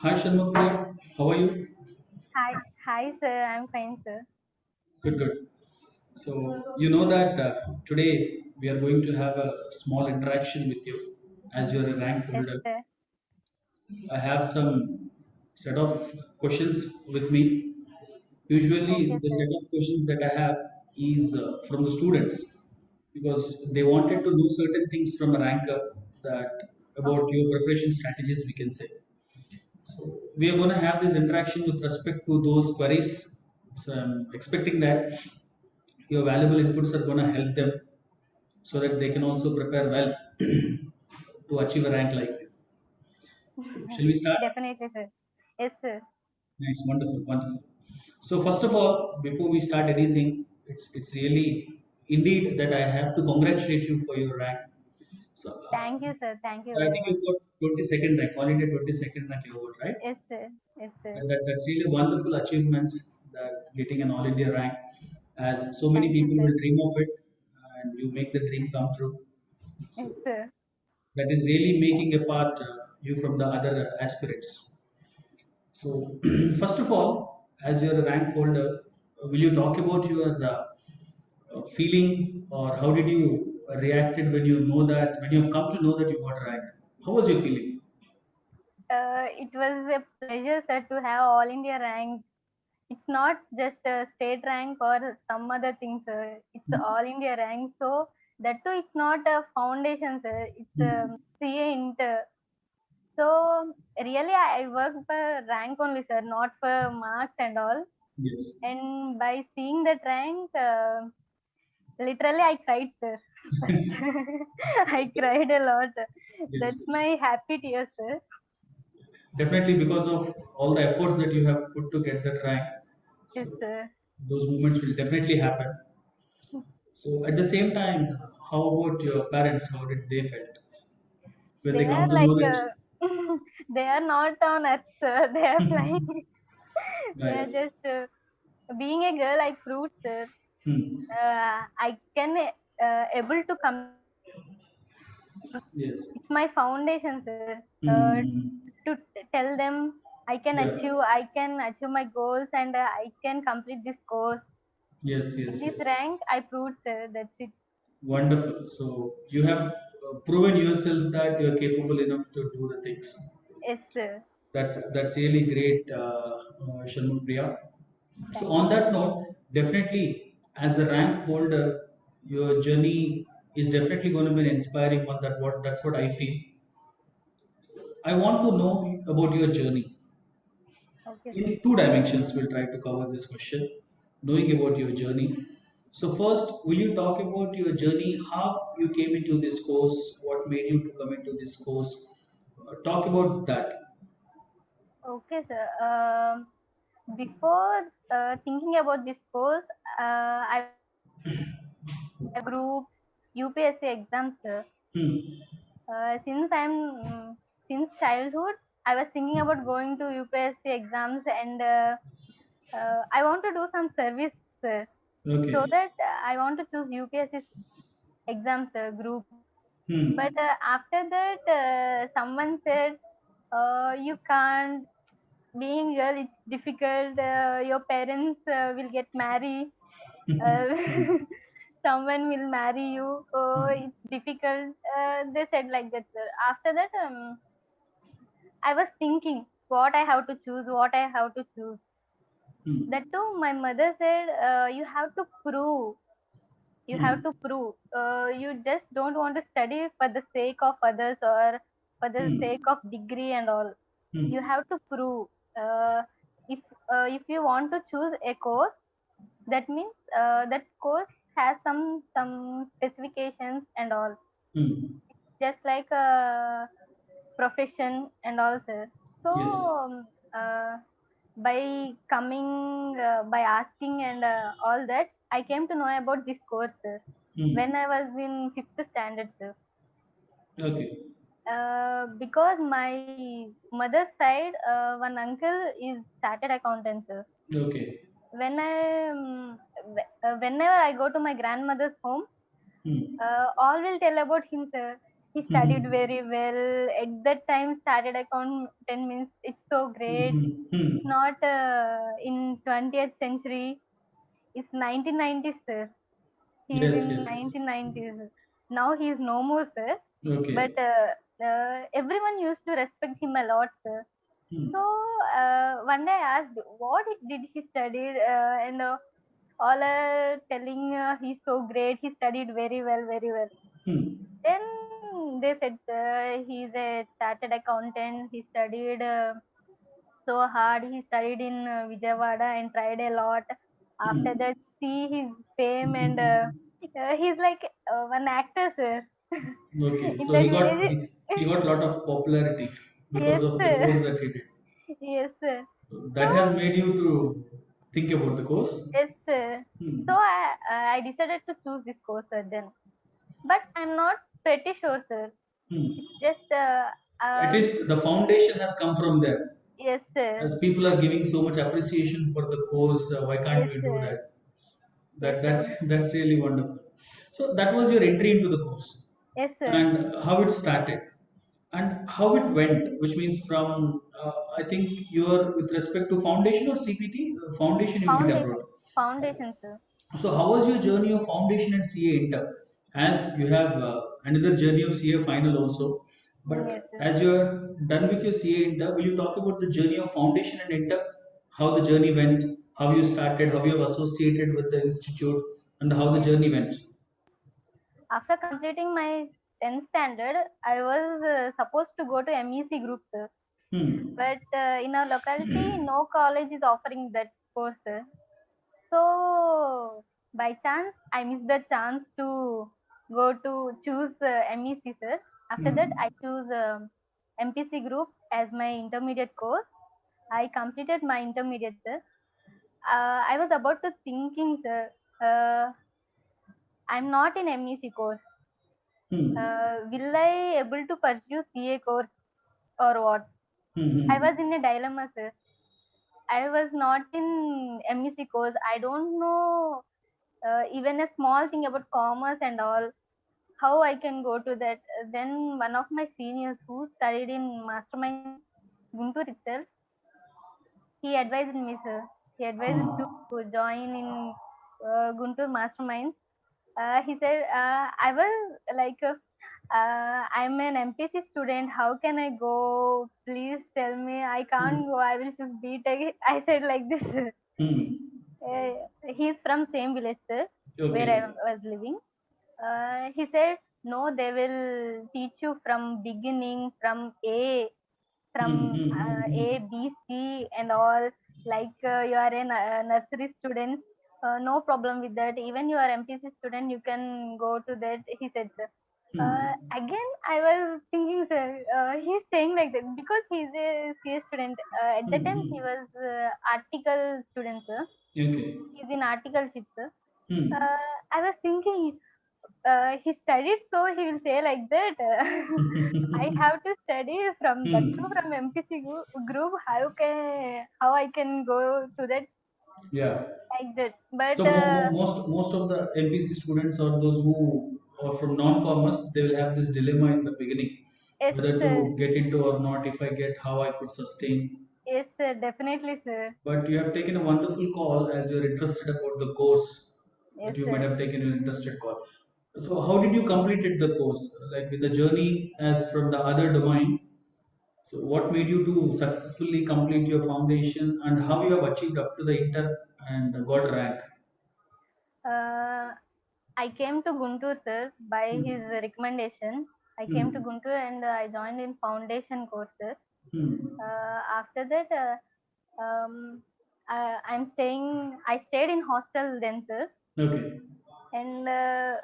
Hi Sharma, how are you? Hi, sir. I'm fine, sir. Good, good. So you know that today we are going to have a small interaction with you as you're a rank Yes, holder. sir. I have some set of questions with me. Usually, Okay, the sir. set of questions that I have is from the students because they wanted to know certain things from a ranker that about Okay. your preparation strategies, we can say. So we are going to have this interaction with respect to those queries. So I'm expecting that your valuable inputs are going to help them so that they can also prepare well to achieve a rank like you. So shall we start? Definitely, sir. Yes, sir. Nice, wonderful, wonderful. So first of all, before we start anything, it's really indeed that I have to congratulate you for your rank. So Thank you, sir. Thank you I very think much. you got 22nd rank, all India 22nd rank you got, right? Yes, sir. Yes, sir. And that's really a wonderful achievement that getting an all India rank, as so many Thank you, people sir. will dream of it, and you make the dream come true. So Yes, sir. that is really making apart you from the other aspirants. So, first of all, as you're a rank holder, will you talk about your feeling or how did you reacted when you know that when you have come to know that you got a rank? How was your feeling? It was a pleasure, sir, to have All India rank. It's not just a state rank or some other thing, sir. It's a All India rank. So that too, it's not a foundation, sir. It's a Mhm. CA inter. So really, I work for rank only, sir, not for marks and all. Yes. And by seeing that rank, literally I cried, sir. First, I cried a lot. Yes, That's yes. my happy tears, sir. Definitely because of all the efforts that you have put to get that rank. Yes, So sir. those moments will definitely happen. So at the same time, how about your parents? How did they felt when They they come are to know like, that? they are not on earth, sir. They are flying. They are Right. just, being a girl, I proved, sir. Hmm. I can able to come. Yes. It's my foundation, sir. Hmm. To tell them Yeah. I can achieve my goals, and I can complete this course. Yes. With Yes. this Yes. rank, I proved, sir. That's it. Wonderful. So you have proven yourself that you are capable enough to do the things. Yes, sir. That's really great, Sharma Priya. So Thank on you, that sir. note, definitely as a rank holder, your journey is definitely going to be an inspiring one. That's what I feel. I want to know about your journey Okay, sir. in two dimensions. We'll try to cover this question, knowing about your journey. So first, will you talk about your journey? How you came into this course? What made you to come into this course? Talk about that. Okay, sir. Before thinking about this course, I group UPSC exams, sir. Hmm. Since since childhood, I was thinking about going to UPSC exams, and I want to do some service, sir. So Okay. that I want to choose UPSC exams, group. But Hmm. after that, someone said, you can't, being girl, it's difficult. Your parents will get married. Uh, someone will marry you. Oh, it's difficult. They said like that, sir. After that, I was thinking what I have to choose, what I have to choose. Hmm. That too, my mother said, you have to prove. You have Hmm. to prove. You just don't want to study for the sake of others or for the sake Hmm. of degree and all. You Hmm. have to prove. If if you want to choose a course, that means that course has some specifications and all. Hmm. Just like a profession and all, sir. So Yes. by coming, by asking and all that, I came to know about this course, sir, when Hmm. I was in fifth standard, sir. Okay. Because my mother's side, one uncle is chartered accountant, sir. Okay. Whenever I go to my grandmother's home, Hmm. all will tell about him, sir. He studied Mhm. very well. At that time, started accountant means it's so great. Mhm. It's Mhm. not in 20th century. It's 1990s, sir. He's Yes, in yes, yes. 1990s. Now he's no more, sir. But Okay. everyone used to respect him a lot, sir. So Hmm. one day I asked, what did he study? And all are telling he's so great. He studied very well, very well. Hmm. Then they said he's a chartered accountant. He studied so hard. He studied in Vijayawada and tried a lot. After Hmm. that, see his fame and he's like one actor, sir. Okay. In So that he got village, he got a lot of popularity because yes, of the course sir. that he did. Yes, sir. So So that has made you to think about the course. yes, sir. So Hmm. I decided to choose this course, sir. Then, but I'm not pretty sure, sir. Hmm. It's just At least the foundation has come from there. yes, sir. As people are giving so much appreciation for the course, why can't Yes, we do sir. that? Yes, That's sir. that's really wonderful. So that was your entry into the course, Yes, sir. and how it started, and how it went. Which means from I think you are with respect to foundation or CPT foundation you did Foundation. abroad. Foundation, sir. So how was your journey of foundation and CA inter? As you have another journey of CA final also, Yes, but sir. as you are done with your CA inter, will you talk about the journey of foundation and inter? How the journey went, how you started, how you have associated with the institute, and how the Yes. journey went. After completing my 10th standard, I was supposed to go to MEC group, sir. Hmm. But in our locality, no college is offering that course, sir. So by chance, I missed the chance to go to choose MEC, sir. After that, Hmm. I choose MPC group as my intermediate course. I completed my intermediate, sir. I was about to thinking, sir. I'm not in MEC course. Hmm. Will I able to pursue CA course or what? Hmm. I was Hmm. in a dilemma, sir. I was not in MEC course. I don't know even a small thing about commerce and all. How I can go to that? Then one of my seniors who studied in Mastermind Guntur itself, he advised me, sir. He advised to Hmm. join in Guntur Masterminds. He said, I was like, I'm an MPC student. How can I go? Please tell me. I can't Hmm. go. I will choose BTech. I said like this. Hmm. Uh, he's from same village, sir, where I Okay. was living. He said, no, they will teach you from beginning, from A, Hmm. from Hmm. Hmm. A, Hmm. B, C, and all. Like you are a nursery student, no problem with that. Even you are MPC student, you can go to that. He said, sir. Hmm. Again, I was thinking, sir, he's saying like that because he's a CA student. At that Hmm. time, he Hmm. was article student, sir. Okay. He's in articleship, sir. Hmm. I was thinking, he studied, so he will say like that. I have to study from that too Hmm. from MPC group. How I can go to that Yeah. like that? But So most of the MPC students or those who are from non-commerce, they will have this dilemma in the beginning, yes, whether sir. to get into or not. If I get, how I could sustain. Yes, sir. Definitely, sir. But you have taken a wonderful call as you're interested about the course Yes, that you might sir. have taken an interested call. So how did you completed the course? Like with the journey as from the other domain. So what made you to successfully complete your foundation and how you have achieved up to the inter and got a rank? Uh, I came to Guntur, sir, by his Hmm. recommendation. I came to Hmm. Guntur and I joined in foundation courses. Hmm. After that, I stayed in hostel then, sir, Okay. and uh,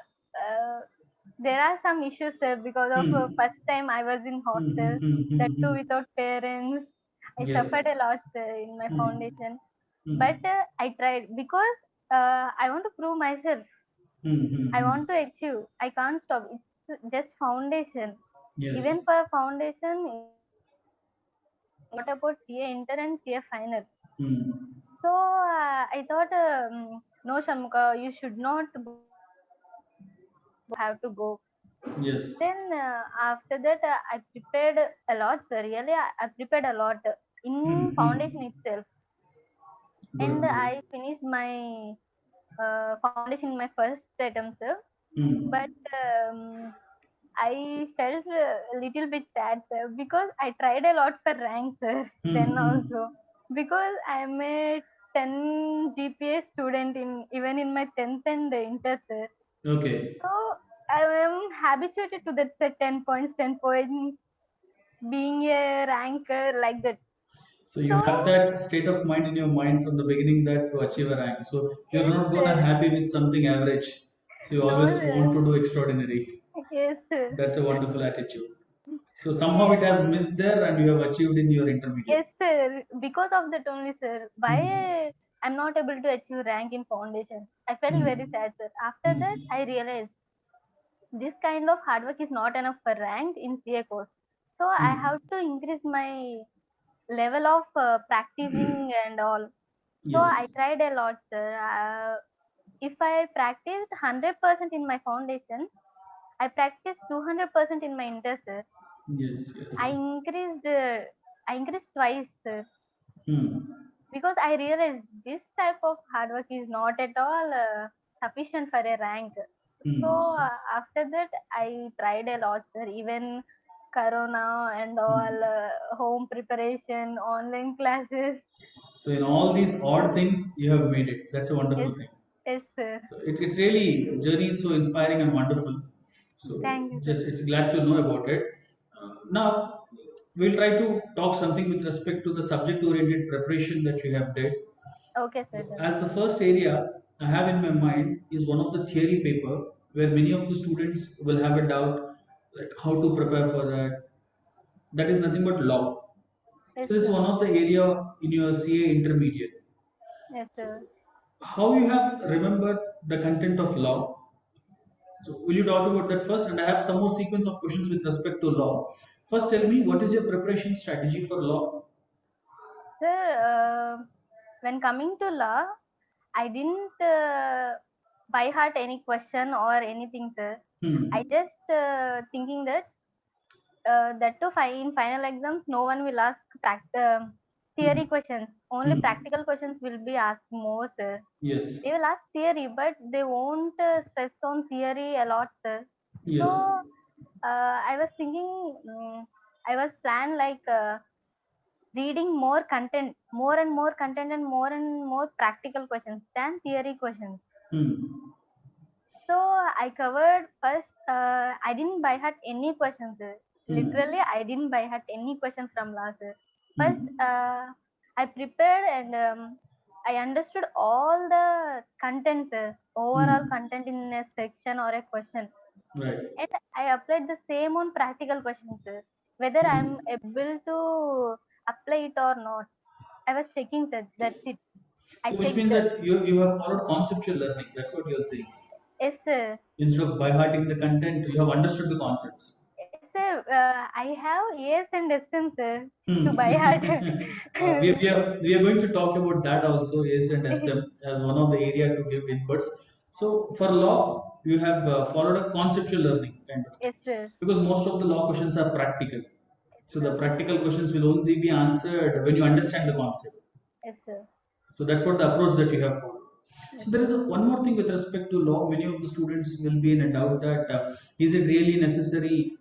there are some issues, sir, because of Hmm. first time I was in Hmm. Hmm. hostel, Hmm. that Hmm. too Hmm. without parents. I Yes. suffered a lot, sir, in my Hmm. foundation, but Hmm. I tried because I want to prove myself. Hmm. Hmm. I Hmm. want to achieve. I can't stop. It's just foundation. Yes. Even for foundation, what about CA inter and CA final? Hmm. So I thought, no, Shamukha, you should not have to go. Yes. Then after that, I prepared a lot, sir. Really, I prepared a lot in foundation Mm-hmm. itself, and Good, good. I finished my foundation in my first attempt, sir. But Mm. I felt a little bit sad, sir, because I tried a lot for rank, sir. Then Mm-hmm. also, because I'm a 10 GPA student in even in my 10th and inter, sir. Okay. So I am habituated to that, sir, 10 points, 10 points, being a ranker like that. So you So have that state of mind in your mind from the beginning that to achieve a rank. So you're yes, not gonna sir. happy with something average. So you No, always sir. want to do extraordinary. Yes, sir. That's a wonderful attitude. So somehow Yes, it has missed there and you have achieved in your intermediate. yes, sir. Because of that only, sir. Hmm. Why I'm not able to achieve rank in foundation? I felt very Hmm. sad, sir. After that, Hmm. I realized this kind of hard work is not enough for rank in CA course. So I Hmm. have to increase my level of practicing and all. So Yes. I tried a lot, sir. If I practiced 100% in my foundation, I practiced 200% in my inter, sir. Yes. Yes. I increased, twice, sir, Hmm. because I realized this type of hard work is not at all sufficient for a rank. So Hmm. So, after that, I tried a lot, sir. Even Corona and all, hmm. home preparation, online classes. So in all these odd things, you have made it. That's a Yes, wonderful thing. yes, sir. It's really journey is so inspiring and wonderful. So Thank you, sir. just it's glad to know about it. Now we'll try to talk something with respect to the subject-oriented preparation that you have did. Okay, sir. So Done. as the first area I have in my mind is one of the theory paper where many of the students will have a doubt like how to prepare for that. That is nothing but law. Yes, So this is sir. one of the area in your CA intermediate. Yes, sir. How you have remembered the content of law. So will you talk about that first? And I have some more sequence of questions with respect to law. First, tell me what is your preparation strategy for law? Sir, when coming to law, I didn't by heart any question or anything, sir. I Hmm. just thinking that that too in final exams, no one will ask theory Hmm. questions. Only Hmm. practical questions will be asked more, sir. Yes. They will ask theory, but they won't stress on theory a lot, sir. So Yes. I was thinking, I was planned like reading more content, more and more content, and more practical questions than theory questions. Hmm. So I covered first. I didn't by heart any questions. Literally, Hmm. I didn't by heart any questions from last. First, Hmm. I prepared and I understood all the contents, overall Hmm. content in a section or a question, Right. and I applied the same on practical questions. Whether I'm Hmm. able to apply it or not, I was checking that. That's it. I So which checked. means that you have followed conceptual learning. That's what you're saying. Yes, sir. Instead of by hearting the content, you have understood the concepts. Yes, sir. I have A's and S's, sir, to Hmm. buy heart. We are going to talk about that also, ACE and SM, as one of the area to give inputs. So for law, you have followed a conceptual learning kind of thing Yes, sir. because most of the law questions are practical. Yes, So the sir. practical questions will only be answered when you understand the concept. Yes, sir. So that's what the approach that you have followed. Yes, So there is sir. one more thing with respect to law. Many of the students will be in a doubt that is it really necessary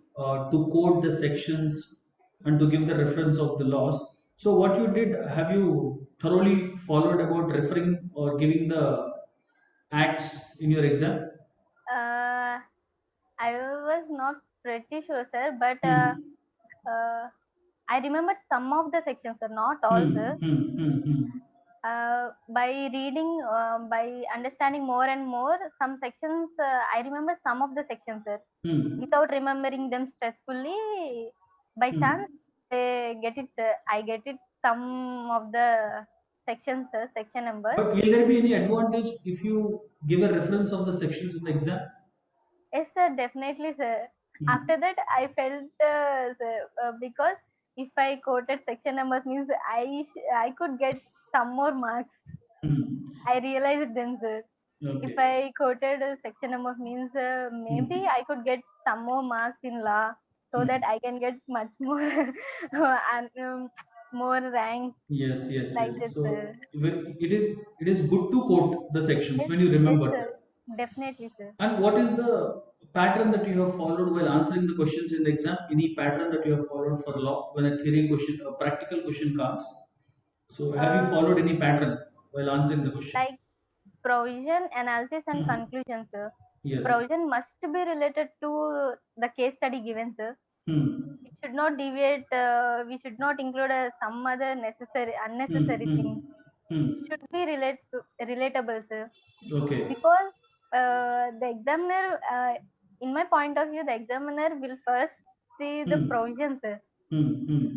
to quote the sections and to give the reference of the laws. So what you did, have you thoroughly followed about referring or giving the acts in your exam? Uh, I was not pretty sure, sir, but Hmm. uh, I remembered some of the sections, sir, not all, Hmm. sir. Hmm. Hmm. Hmm. By reading, by understanding more and more, some sections, I remember some of the sections, sir. Hmm. Without remembering them stressfully, by chance, Hmm. they get it, sir. I get it some of the sections, sir, section numbers. But will there be any advantage if you give a reference of the sections in the exam? Yes, sir, definitely, sir. Hmm. After that, I felt, sir, because if I quoted section numbers means I could get some more marks. Hmm. I realized then, sir. If Okay. I quoted a section number means maybe Hmm. I could get some more marks in law so that Hmm. I can get much more and more rank Yes, yes, like yes. this. So it is good to quote the sections Yes, when you yes, remember them. sir. Definitely, sir. And what is the pattern that you have followed while answering the questions in the exam? Any pattern that you have followed for law when a theory question, a practical question comes? So have you Uh, followed any pattern while answering the question? like provision, analysis, and Hmm. conclusion, sir. Yes. Provision must be related to the case study given, sir. Hmm. It should not deviate. We should not include some other Hmm. unnecessary Hmm. things. It Hmm. should be relatable, sir. Okay. Because the examiner, in my point of view, the examiner will first see the Hmm. provision, sir. Hmm. Hmm.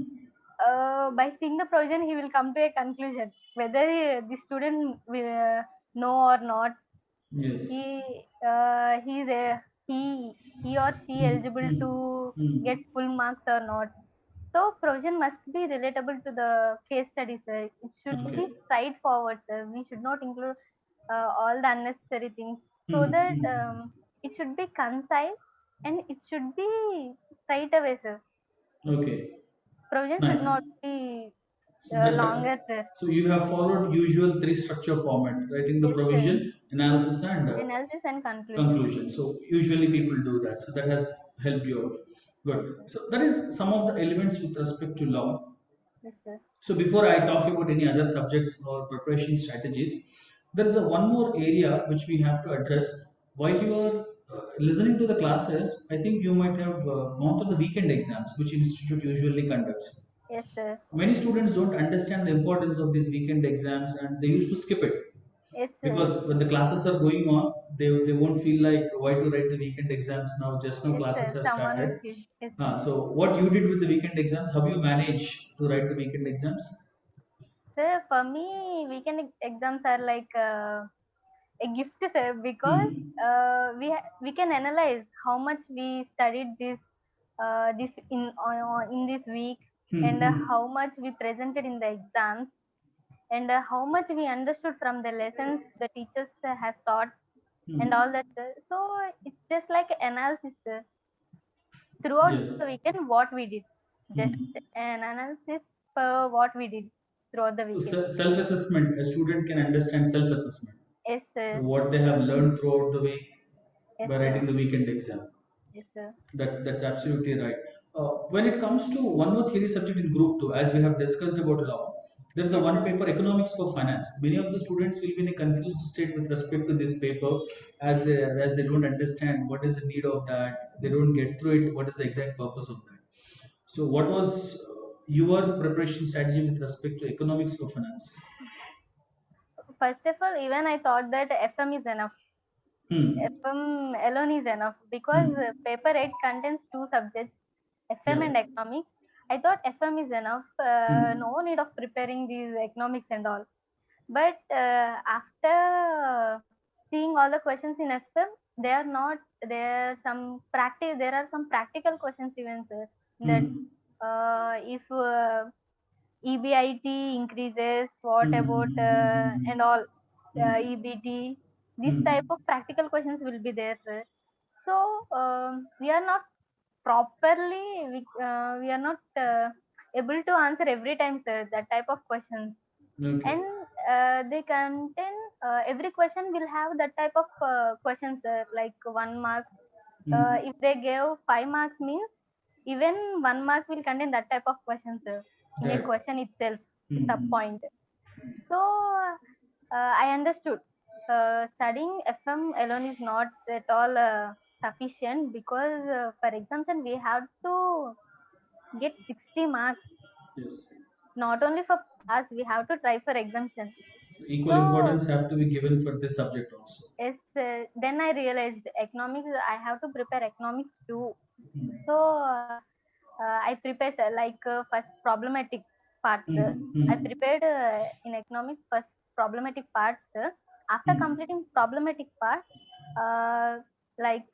By seeing the provision, he will come to a conclusion whether the student will know or not. Yes. He uh, he is a, he he or she Hmm. eligible Hmm. to get Hmm. full marks or not. So provision must be relatable to the case study, sir. It should be Okay. straightforward, sir. We should not include all the unnecessary things, so Hmm. that Hmm. it should be concise and it should be straight away, sir. Okay. Provision should Nice. not be So that longer, sir. so you have followed usual three structure format, writing the Yes, sir. provision, analysis, and Analysis and conclusion. conclusion. So usually people do that. So that has helped you out. Yes, Good. sir. So that is some of the elements with respect to law. Yes, sir. So before I talk about any other subjects or preparation strategies, there is a one more area which we have to address. While you are listening to the classes, I think you might have gone through the weekend exams, which institute usually conducts. Yes, sir. Many students don't understand the importance of these weekend exams and they used to skip it Yes, sir. because when the classes are going on, they won't feel like why to write the weekend exams now, just now Yes, classes sir. have Someone will started. give. Yes, sir. So what you did with the weekend exams, how you manage to write the weekend exams? Sir, for me, weekend exams are like a gift, sir, because Hmm. we can analyze how much we studied this in this week, Hmm. and Hmm. how much we presented in the exams, and how much we understood from the lessons the teachers has taught, and Hmm. all that, sir. So it's just like analysis, sir. Throughout Yes. the weekend, what we did, just Hmm. an analysis for what we did throughout the So weekend. self-assessment, a student can understand self-assessment. Yes, So sir. what they have learned throughout the week Yes, by sir. writing the weekend exam. Yes, sir. That's absolutely right. When it comes to one more theory subject in group two, as we have discussed about law, there is a Yes, one sir. paper economics for finance. Many of the students will be in a confused state with respect to this paper, as they don't understand what is the need of that. They don't get through it. What is the exact purpose of that? So, what was your preparation strategy with respect to economics for finance? First of all, even I thought that FM is enough. Hmm. FM alone is enough because Hmm. paper 8 contains two subjects, FM Yeah. and economics. I thought FM is enough. Hmm. No need of preparing these economics and all. But after seeing all the questions in FM, they are not. There are some practical questions even, sir. That Hmm. if EBIT increases, what about and all Hmm. EBT? This type Hmm. of practical questions will be there, sir. So we are not properly we are not able to answer every time, sir, that type of questions. Okay. And they contain every question will have that type of questions, sir, like 1 mark. Hmm. If they gave 5 marks means even 1 mark will contain that type of questions, sir, in a Right. question itself, a sub Hmm. point. So I understood studying FM alone is not at all sufficient, because for exemption we have to get 60 marks. Yes. Not only for pass, we have to try for exemption. So equal So importance have to be given for this subject also. yes, then I realized economics. I have to prepare economics too. Hmm. So I prepared first problematic parts. Hmm. I Hmm. prepared in economics first problematic parts. After Hmm. completing problematic part, uh, like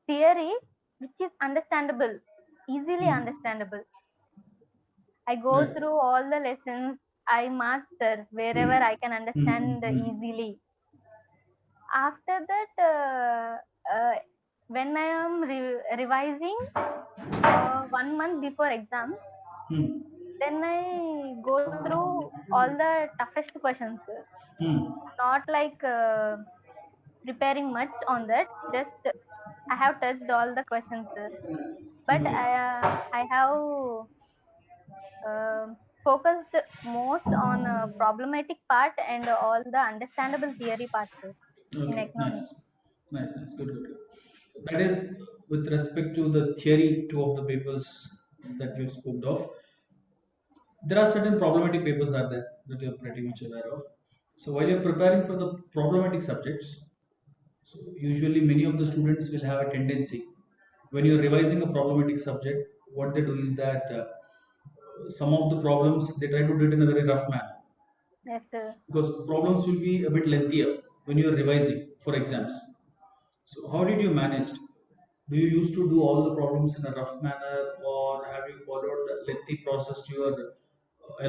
theory, which is understandable, easily Hmm. understandable. I go Right. through all the lessons. I master wherever I can understand Hmm. easily. After that, when I am revising 1 month before exam, Hmm. then I go through all the toughest questions. Hmm. Not like preparing much on that. Just I have touched all the questions, but Okay. I have focused most on problematic part and all the understandable theory parts in Okay. economics. Nice. Nice. Nice. Good. Good. Good. So that is with respect to the theory two of the papers that we've spoke of. There are certain problematic papers are there that you're pretty much aware of. So while you're preparing for the problematic subjects, so usually many of the students will have a tendency when you're revising a problematic subject, what they do is that some of the problems they try to do it in a very rough manner Yes, because problems will be a bit lengthier when you're revising for exams. So how did you manage? Do you used to do all the problems in a rough manner, or have you followed the lengthy process to your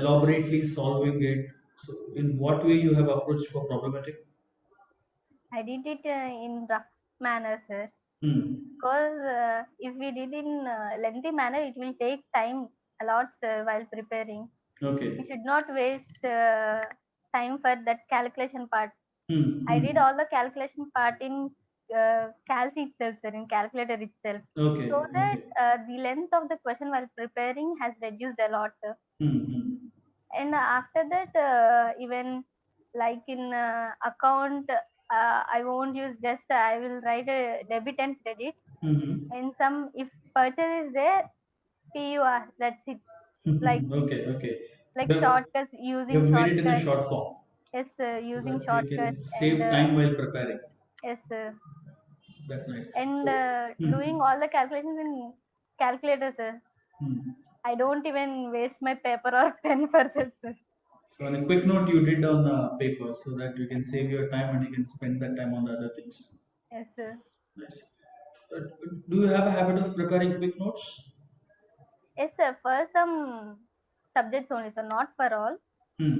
elaborately solving it? So in what way you have approached for problematic? I did it in rough manner, sir. Hmm. Because if we did in lengthy manner, it will take time a lot, sir, while preparing. We Okay. should not waste time for that calculation part. Hmm. I did Hmm. all the calculation part in calc itself, sir, in calculator itself, so Okay. that Okay. the length of the question while preparing has reduced a lot. Hmm. Hmm. And after that, even like in account, I won't use just I will write a debit and credit. Hmm. And some if purchase is there, PUR. That's it. Like Okay. Okay. shortcuts, You using have made it in a shortcuts. short form Yes, so using that you can shortcuts and save time while preparing. yes, That's nice. and So, doing all the calculations in calculators. hmm. I don't even waste my paper or pen for that, sir. So on a quick note, you did on paper so that you can save your time and you can spend that time on the other things. Yes, sir. Nice. Do you have a habit of preparing quick notes? Yes, sir. For some subjects only, sir. Not for all. Hmm.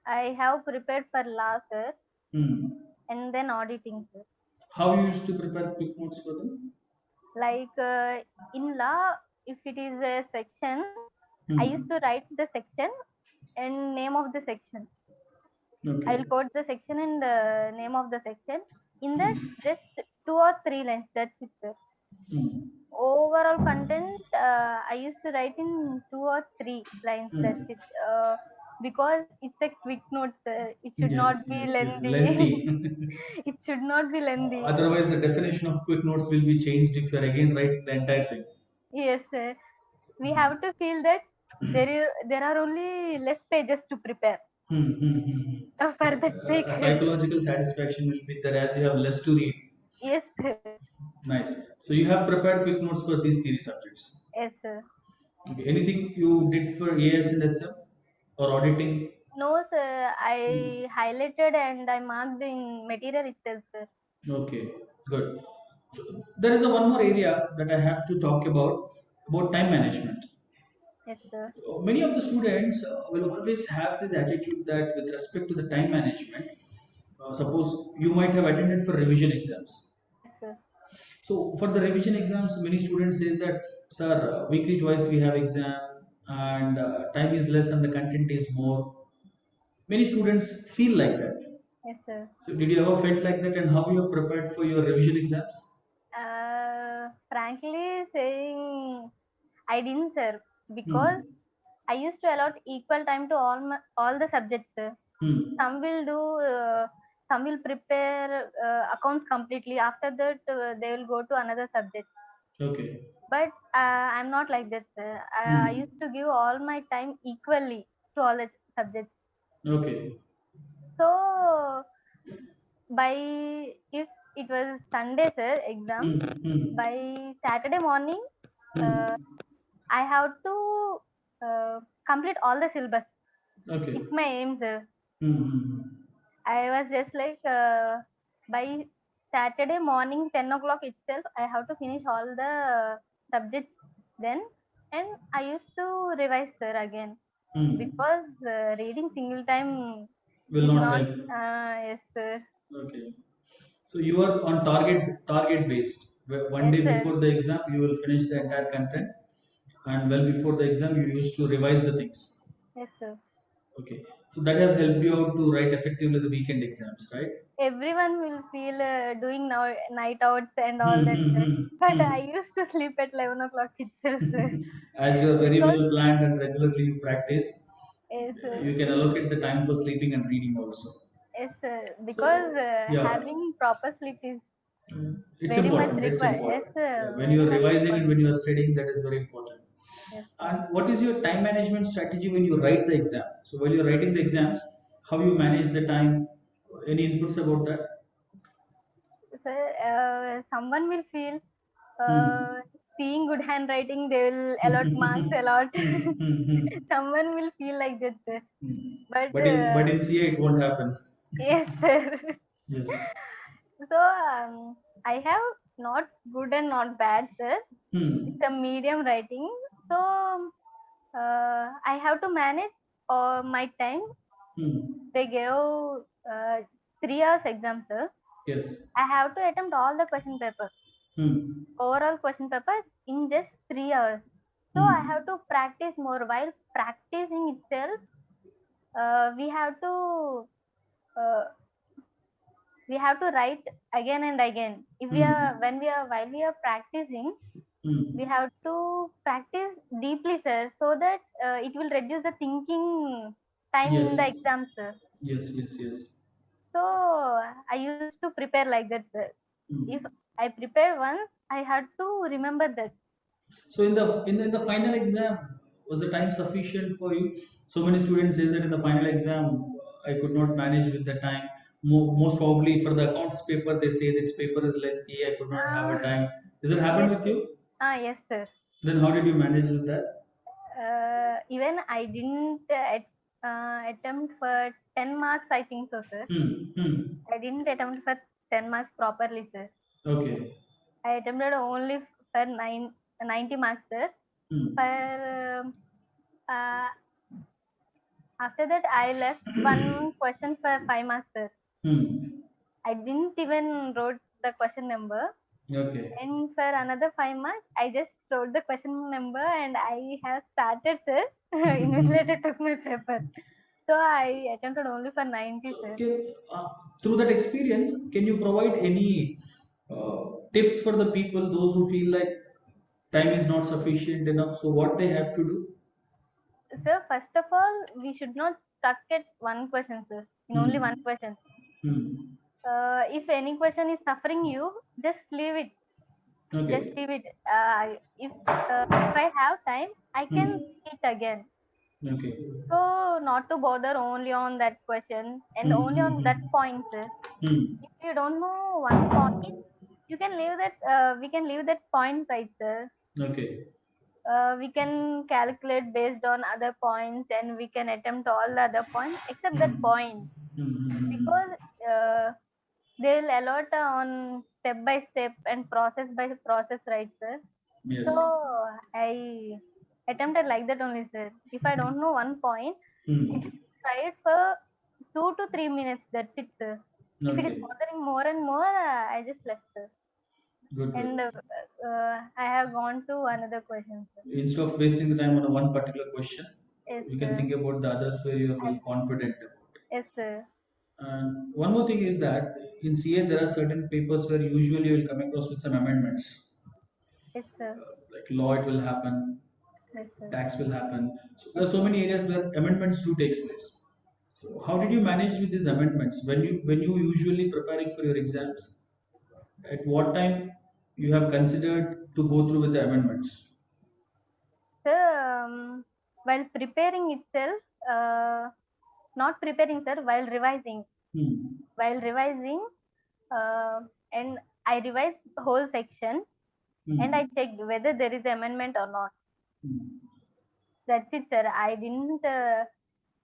I have prepared for law, sir, Hmm. and then auditing, sir. How you used to prepare quick notes for them? Like in law, if it is a section, I used Hmm. to write the section and name of the section. I will Okay. quote the section and the name of the section. In that, Hmm. just 2 or 3 lines. That's it, sir. Hmm. Overall content, I used to write in 2 or 3 lines. That's Hmm. it. Because it's a quick note, sir. It should not Yes, be yes, yes. lengthy. Lengthy. It should not be lengthy. Otherwise, the definition of quick notes will be changed if you're again writing the entire thing. Yes, sir. We have to feel that there are only less pages to prepare. Hmm, hmm, hmm, hmm. For that A sake, psychological satisfaction will be there as you have less to read. yes, sir. Nice. So you have prepared quick notes for these theory subjects. Yes, sir. Okay. Anything you did for AS and SM or auditing? No, sir. Hmm. I highlighted and I marked in material itself, sir. Okay. Good. So there is a one more area that I have to talk about time management. Yes, sir. Many of the students will always have this attitude that with respect to the time management, suppose you might have attended for revision exams. Yes, sir. So for the revision exams, many students says that, sir, weekly twice we have exam and time is less and the content is more. Many students feel like that. Yes, sir. So did you ever felt like that and how you have prepared for your revision exams? Frankly saying, I didn't, sir, because Hmm. I used to allot equal time to all the subjects, sir. Hmm. Some will do, some will prepare accounts completely. After that, they will go to another subject. Okay. But I'm not like that, sir. I Hmm. used to give all my time equally to all the subjects. Okay. So by if it was Sunday, sir, exam, Hmm. Hmm. by Saturday morning, uh, Hmm. I have to complete all the syllabus. Okay. It's my aim, sir. Hmm. Hmm. I was just like by Saturday morning 10 o'clock itself, I have to finish all the subjects then, and I used to revise, sir, again, Hmm. because reading single time Will is not not. help. Yes, sir. Okay. So you are on target based. One Yes, day sir. before the exam, you will finish the entire content, and well before the exam, you used to revise the things. Yes, sir. Okay, so that has helped you out to write effectively the weekend exams, right? Everyone will feel doing now night outs and all Hmm, that, hmm, sir. hmm, But I hmm. used to sleep at 11 o'clock itself, sir. As you are very Because well planned and regularly you practice, yes, you can allocate the time for sleeping and reading also. yes, because So yeah, having proper sleep is it's very much important. It's required. Yes, important. Yeah, when you very are much revising and important. when you are studying, that is very important. Yes, sir. And what is your time management strategy when you write the exam? So while you're writing the exams, how you manage the time? Any inputs about that? Sir, someone will feel Hmm. seeing good handwriting, they will allot marks a lot. Hmm, hmm, hmm, Someone will feel like that, sir. hmm. But But in CA it won't happen. yes, sir. Yes. So I have not good and not bad, sir. It's Hmm. a medium writing. So I have to manage my time. Hmm. They gave 3 hours exam, sir. Yes. I have to attempt all the question paper, Hmm. overall question paper in just 3 hours. So I Hmm. have to practice more. While practicing itself, we have to uh, write again and again. If we are Hmm. when we are while we are practicing, we Hmm. have to practice deeply, sir, so that it will reduce the thinking time in Yes. the exam, sir. Yes. Yes. Yes. So I used to prepare like that, sir. If Hmm. I prepare once, I had to remember that. So in the final exam, was the time sufficient for you? So many students says that in the final exam, I could not manage with the time. Most probably for the accounts paper, they say this paper is lengthy. I could not have a Uh, time. Does it happen yes, with sir. you? Yes, sir. Then how did you manage with that? Even I didn't attempt for 10 marks, I think so, sir. Hmm. Hmm. I didn't attempt for 10 marks properly, sir. Okay. I attempted only for 90 marks, sir. Hmm. For uh, after that, I left one question for 5 marks, sir. Hmm. I didn't even wrote the question number. Okay. And for another 5 marks, I just wrote the question number and I have started, sir. Invigilator took my paper. So I attempted only for 90, sir. Okay. Through that experience, can you provide any tips for the people, those who feel like time is not sufficient enough? So what they have to do? So first of all, we should not stuck at one question, sir. In only one Hmm. question. Hmm. If any question is suffering you, just leave it. Just Okay. leave it. If I have time, I can Hmm. see it again. Okay. So not to bother only on that question and Hmm. only Hmm. on that Hmm. point, sir. Hmm. If you don't know one point, you can leave that. We can leave that point, right, sir. Okay. We can calculate based on other points and we can attempt all the other points except that Hmm. point, Hmm. Hmm. Hmm. because they'll allot on step by step and process by process, right, sir. So Yes. I attempted like that only, sir. If I don't know one point, I Hmm. just try it for 2 to 3 minutes, that's it, sir. If it is Okay. bothering more and more, I just left, sir. Good. And Good. I have gone to another question, sir. Instead of wasting the time on a one particular question, Yes, you can sir. think about the others where you are I, well confident about. yes, sir. And one more thing is that in CA there are certain papers where usually you will come across with some amendments. Yes, sir. Like law, it will happen, Yes, sir. tax will happen. So there Yes, are so sir. many areas where amendments do takes place. So how did you manage with these amendments when you usually preparing for your exams? At what time you have considered to go through with the amendments? So, while preparing itself, not preparing, sir, Hmm. while revising, uh, and I revised the whole section and I Hmm. checked whether there is amendment or not. Hmm. That's it, sir. I didn't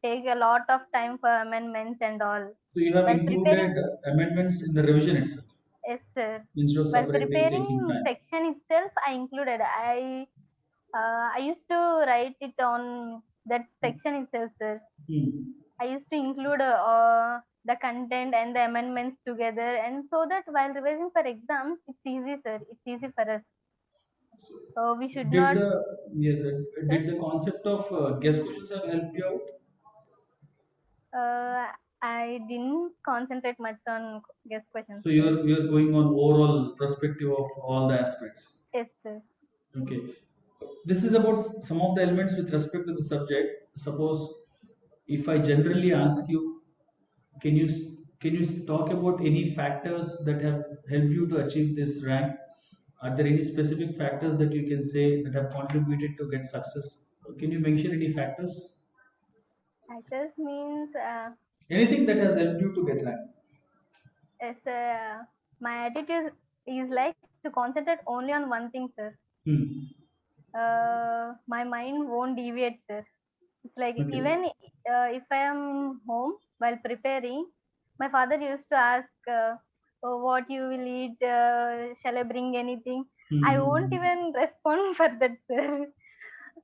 take a lot of time for amendments and all. So you have While included preparing, amendments in the revision itself yes, sir. instead of While separately taking preparing time. section itself, I included. I used to write it on that section itself, sir. Hmm. I used to include the content and the amendments together, and so that while revising for exams, it's easy, sir. It's easy for us. So We should did not. the yes, Sir, did the concept of guest questions have helped you out? I didn't concentrate much on guest questions, So sir. you're going on overall perspective of all the aspects. Yes, sir. Okay. This is about some of the elements with respect to the subject. Suppose if I generally ask you, can you can you talk about any factors that have helped you to achieve this rank? Are there any specific factors that you can say that have contributed to get success? Can you mention any factors? Factors means Anything that has helped you to get rank? yes, my attitude is like to concentrate only on one thing, sir. Hmm. My mind won't deviate, sir. It's like Okay. even if I am home while preparing, my father used to ask, what you will eat, shall I bring anything? I won't Hmm. even respond for that, sir.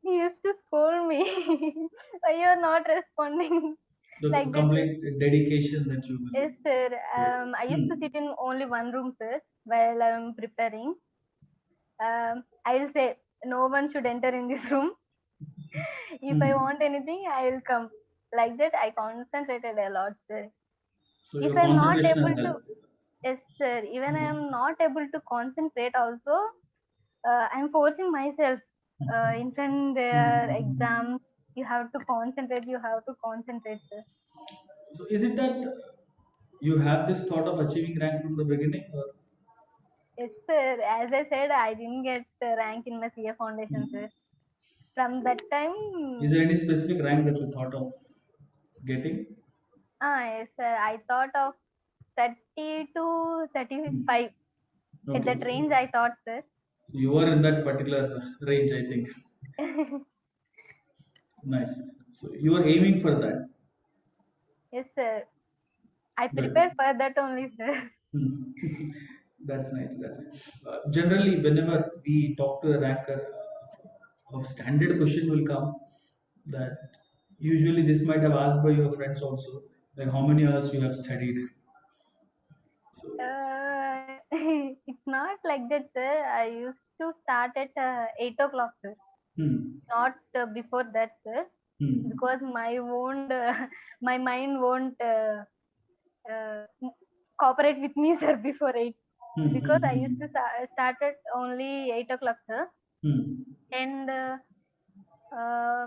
He used to scold me. Why you are not responding? So Like that, sir. complete dedication that you will. Yes, sir. I used to Hmm. sit in only one room, sir, while I'm preparing. I'll say no one should enter in this room. If I Hmm. want anything, I'll come. Like that, I concentrated a lot, sir. So If your I'm not concentration has able to, helped. yes, sir. Even I Hmm. am not able to concentrate, also, I'm forcing myself. In front their exams, you have to concentrate. You have to concentrate, sir. So is it that you have this thought of achieving rank from the beginning, or Yes, sir. As I said, I didn't get the rank in my CA foundation, sir. From that is time, there any specific rank that you thought of getting? yes, sir. I thought of 30 to 35. At Okay, that range, I thought, sir. so you were in that particular range, I think. Nice. So you were aiming for that. Yes, sir. I Good. prepared for that only, sir. Hmm. That's nice. That's nice. Generally, whenever we talk to a ranker, a standard question will come that usually this might have asked by your friends also, like how many hours you have studied. So, It's not like that, sir. I used to start at 8 o'clock, sir. hmm, Not before that, sir. hmm, Because my mind won't uh, cooperate with me, sir, before 8. hmm, Because hmm, I used hmm, to start at only 8 o'clock, sir. hmm, And uh,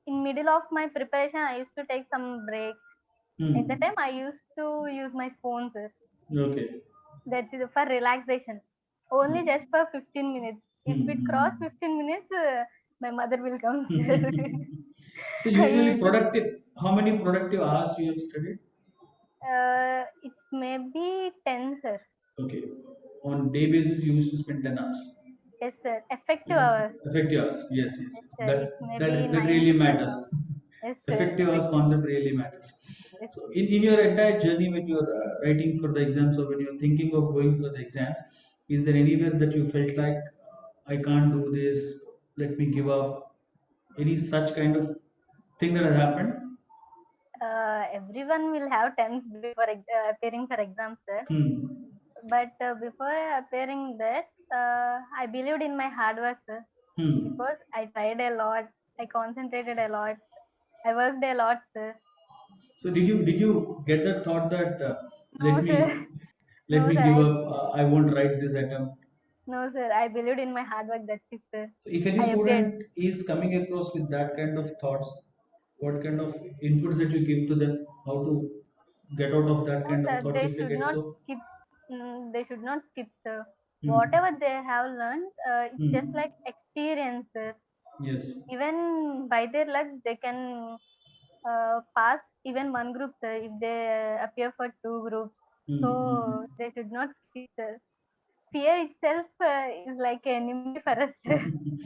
in middle of my preparation, I used to take some breaks. At the hmm. time, I used to use my phone, sir. Okay. That is for relaxation. Only Yes. just for 15 minutes. If it cross Hmm, 15 minutes, my mother will come, sir. hmm. So You usually productive, how many productive hours you have studied? it's maybe 10, sir. Okay. On day basis, you used to spend 10 hours. Yes, sir. So Effective that's hours. effective hours. Yes, yes, Yes, yes. sir. That It's maybe that 9 really to 10 matters. hours. Yes, sir. Effective hours Effective. concept really matters. Yes, So in your entire journey when you're writing for the exams or when you're thinking of going for the exams, is there anywhere that you felt like I can't do this, let me give up? Any such kind of thing that has happened? everyone will have temps before appearing for exams, sir. Hmm. But before appearing that, I believed in my hard work, sir. Hmm. Because I tried a lot. I concentrated a lot. I worked a lot, sir. So did you get that thought that let No, me sir. let No, me sir. give up, I won't write this attempt? No, sir. I believed in my hard work. That's it, sir. So if any I appeared. student is coming across with that kind of thoughts, what kind of inputs that you give to them, how to get out of that No, kind of sir. thoughts They if you should get not so? skip. They should not skip, sir. Hmm. Whatever they have learned, it's just Hmm. like experience, sir. Yes. Even by their luck, they can pass even one group, sir, if they appear for two groups. Hmm. So they should not skip, sir. Fear itself is like an enemy for us. Hmm.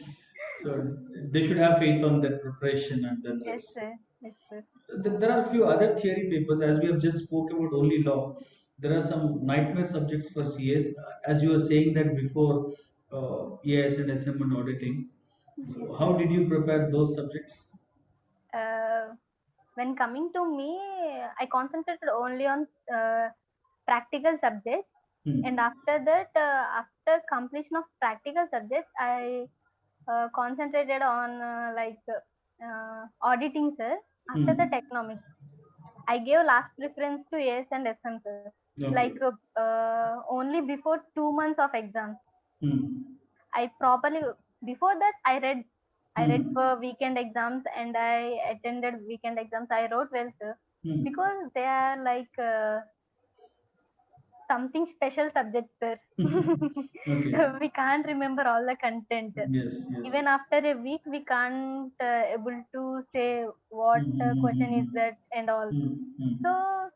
So they should have faith on their preparation and Yes, themselves. sir. Yes, sir. There are a few other theory papers, as we have just spoke about only law. There are some nightmare subjects for CS, as you were saying that before, EIS and SM and auditing. Yes, So how sir. did you prepare those subjects? Uh, when coming to me, I concentrated only on practical subjects, and Hmm. after that, after completion of practical subjects, I concentrated on auditing, sir. After that, Hmm. economics. I gave last preference to AS and SM, sir. Like Okay. only before 2 months of exams, Hmm. I properly, before that I read Hmm. for weekend exams and I attended weekend exams. I wrote well, sir, Hmm. because they are like something special subjects, sir. Okay. We can't remember all the content. Yes, yes. Even after a week, we can't able to say what question is Hmm. that and all. Hmm. So Hmm.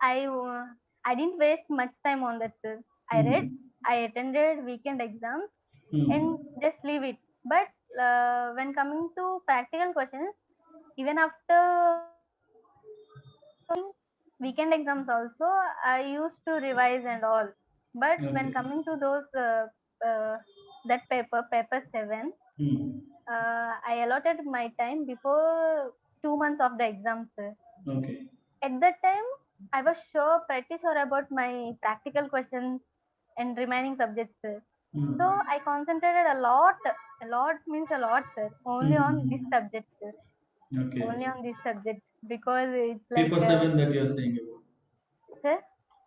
I uh, I didn't waste much time on that, sir. I read, Hmm. I attended weekend exams, and Hmm. just leave it. But when coming to practical questions, even after weekend exams also, I used to revise and all. But when Okay. coming to those that paper 7, Hmm. I allotted my time before 2 months of the exams, sir. Okay. At that time, I was pretty sure about my practical questions and remaining subjects, sir. So Hmm. I concentrated a lot means a lot, sir, only on this Hmm. subject, sir. Okay. Only on this subject, because it's like, Paper 7 that you're saying about. sir,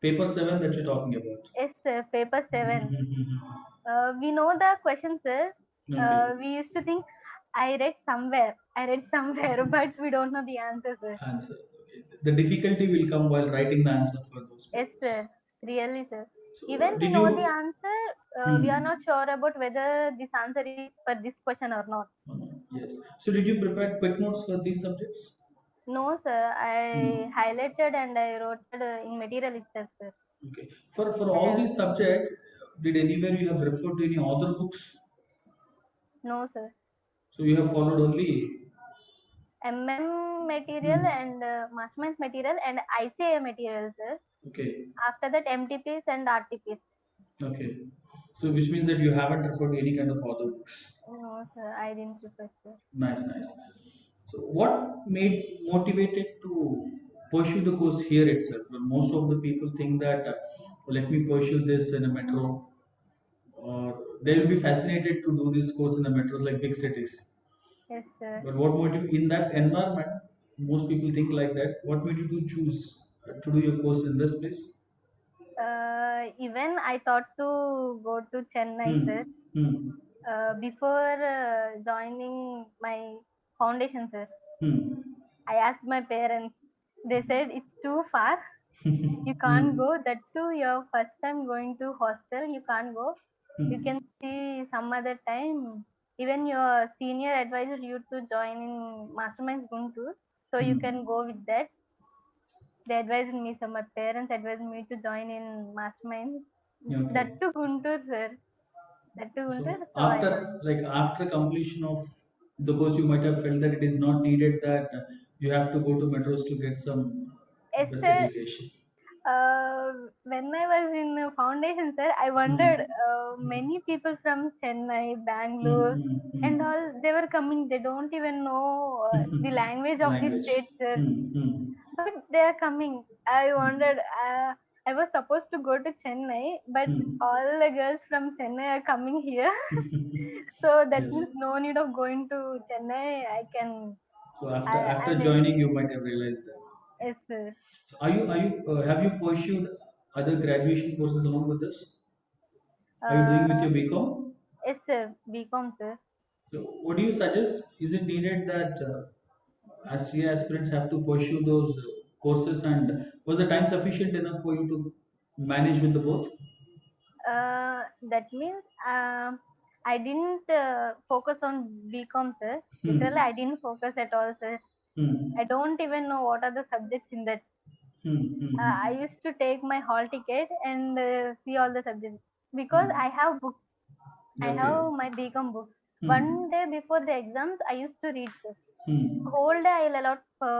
Paper 7 that you're talking about. yes, sir, paper 7. Hmm. We know the questions, sir. Okay. We used to think, I read somewhere, but we don't know the answer, sir. Answer. Okay. The difficulty will come while writing the answer for those Yes, papers. sir, really, sir. So, Even we did know the you? answer, we are Hmm. not sure about whether this answer is for this question or not. Yes. So, did you prepare quick notes for these subjects? No, sir. I Hmm. highlighted and I wrote in material itself, sir. Okay. For all Yeah. these subjects, did anywhere you have referred to any author books? No, sir. So you have followed only. MM material Hmm. and master's material and ICA material, sir. Okay. After that, MTPs and RTPs. Okay. So which means that you haven't referred to any kind of author books. No, sir. I didn't prepare, sir. Nice, nice. So what made motivated to pursue the course here itself? Well, most of the people think that let me pursue this in a metro, or they will be fascinated to do this course in the metros like big cities. Yes, sir. But what motive in that environment? Most people think like that. What made you to choose to do your course in this place? Even I thought to go to Chennai, Hmm. sir. Hmm. Before joining my foundation, sir. Hmm. I asked my parents. They said it's too far. You can't Hmm. go. That too, your first time going to hostel. You can't go. You Hmm. can see some other time. Even your senior advisor you to join in Masterminds Guntur, so you Hmm. can go with that. They advised me. So my parents advised me to join in Masterminds. That Okay. too Guntur, sir. That too Guntur. So So I joined. after completion of the course, you might have felt that it is not needed that you have to go to metros to get some Yes, best sir. education. When I was in foundation, sir, I wondered, Hmm. many people from Chennai, Hmm. Bangalore, Hmm. and Hmm. all, they were coming. They don't even know the language of this Language. state, sir. Hmm. But they are coming. I wondered. I was supposed to go to Chennai, but Hmm. all the girls from Chennai are coming here. So that Yes. means no need of going to Chennai. I can. So after I'm able. joining, you might have realized that. Yes, sir. So are you have you pursued other graduation courses along with this? Are you doing with Uh, your BCom? yes, sir. BCom, sir. So what do you suggest? Is it needed that as CA aspirants have to pursue those courses, and was the time sufficient enough for you to manage with the both? That means I didn't focus on BCom, sir. Literally, Hmm. I didn't focus at all, sir. Hmm. I don't even know what are the subjects in that. Hmm. I Hmm. used to take my hall ticket and see all the subjects because Hmm. I have books. I Okay. have my BCom books. Hmm. One day before the exams, I used to read, sir. Hmm. Whole day I'll allot for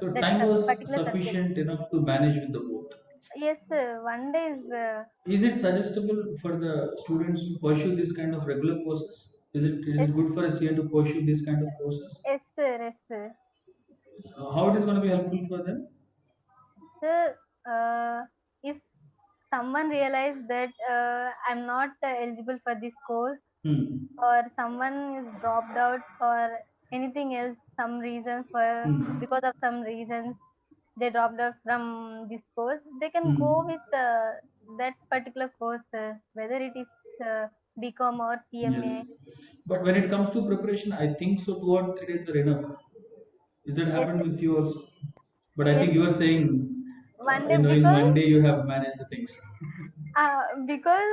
So that time was particular subject. sufficient enough to manage with the both. Yes, sir. One day is Is it suggestible for the students to pursue this kind of regular courses? Is yes, it good for a CA to pursue this kind of courses? yes, sir. Yes, sir. So how it is going to be helpful for them? So, if someone realized that I'm not eligible for this course, Hmm. or someone is dropped out, or anything else, some reason for Hmm. because of some reasons they dropped out from this course, they can go Hmm. with that particular course, whether it is BCom or Yes. CMA. But when it comes to preparation, I think so 2 or 3 days are enough. Is it Yes, happened with you also? But I yes, think you are saying, one day in 1 day you have managed the things. because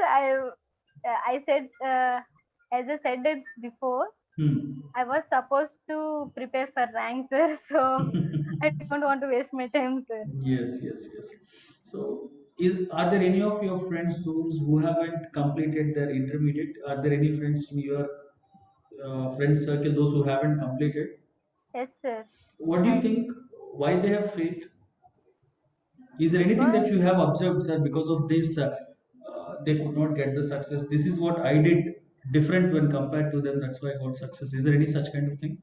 I said, as I said it before, Hmm. I was supposed to prepare for rank, sir, so I don't want to waste my time, sir. Yes, yes, yes. So, are there any of your friends, those who haven't completed their intermediate? Are there any friends in your friend circle, those who haven't completed? Yes, sir. What do you I think? Why they have failed? Is there anything that because you have observed, sir, because of this, they could not get the success? This is what I did different when compared to them. That's why I got success. Is there any such kind of thing?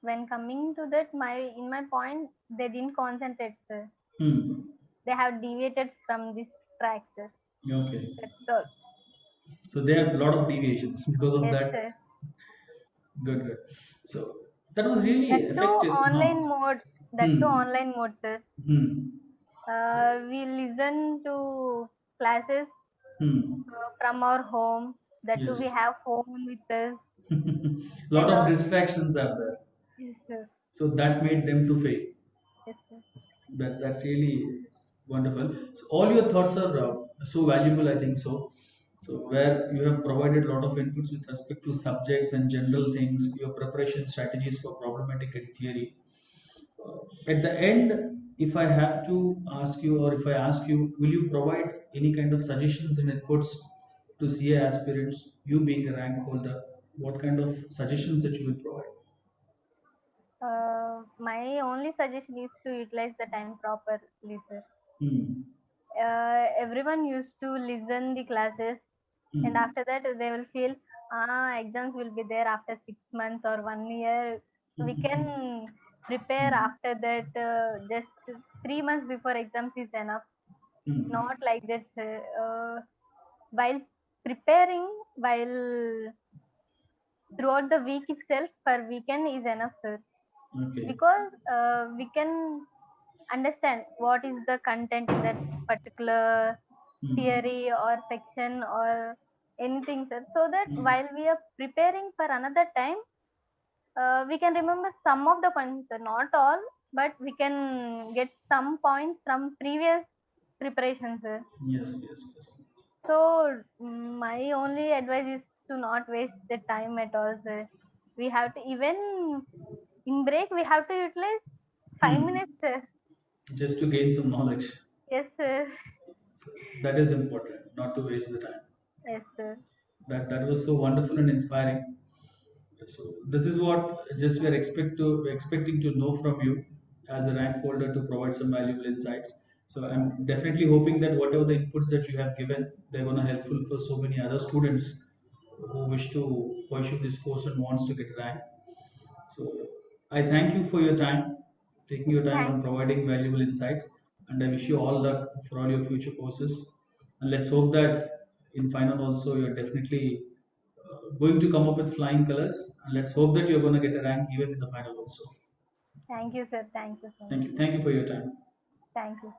when coming to that, my point, they didn't concentrate, sir. Hmm. They have deviated from this track, sir. Okay. That's all. So there are a lot of deviations because of Yes, that. sir. Good, good. So that was really That too effective, huh? online mode. That too Hmm. online mode, sir. Hmm. So, We listen to classes hmm. from our home. That too, we Yes. have phone with us Lot and of all. distractions are there. Yes, sir. So that made them to fail. Yes, sir. That's really wonderful. So all your thoughts are so valuable, I think so. So where you have provided a lot of inputs with respect to subjects and general things, your preparation strategies for problematic and theory. At the end, if I have to ask you, or if I ask you, will you provide any kind of suggestions and inputs to CA aspirants? You being a rank holder, what kind of suggestions that you will provide? My only suggestion is to utilize the time properly, sir. Hmm. Everyone used to listen the classes, and Hmm. after that they will feel, exams will be there after 6 months or 1 year. We can prepare after that. Just 3 months before exams is enough. Hmm. Not like that, sir. While preparing, while throughout the week itself, per weekend is enough, sir, Okay. because we can understand what is the content in that particular Hmm. theory or section or anything, sir, so that Hmm. while we are preparing for another time, we can remember some of the points, sir, not all, but we can get some points from previous preparations, sir. Yes, yes, yes. So my only advice is to not waste the time at all, sir. We have to, even in break, we have to utilize 5 Hmm. minutes, sir. Just to gain some knowledge. Yes, sir. So that is important, not to waste the time. Yes, sir. That was so wonderful and inspiring. So this is what just we are expecting to know from you as a rank holder to provide some valuable insights. So Yes, I'm definitely hoping that whatever the inputs that you have given, they're going to helpful for so many other students who wish to pursue this course and wants to get rank. So I thank you for your time, taking your time and thank providing valuable insights. And I wish you all luck for all your future courses. And let's hope that in final also you're definitely going to come up with flying colors. And let's hope that you're going to get a rank even in the final also. thank you, sir. Thank you so Thank much. you. Thank you for your time. Thank you.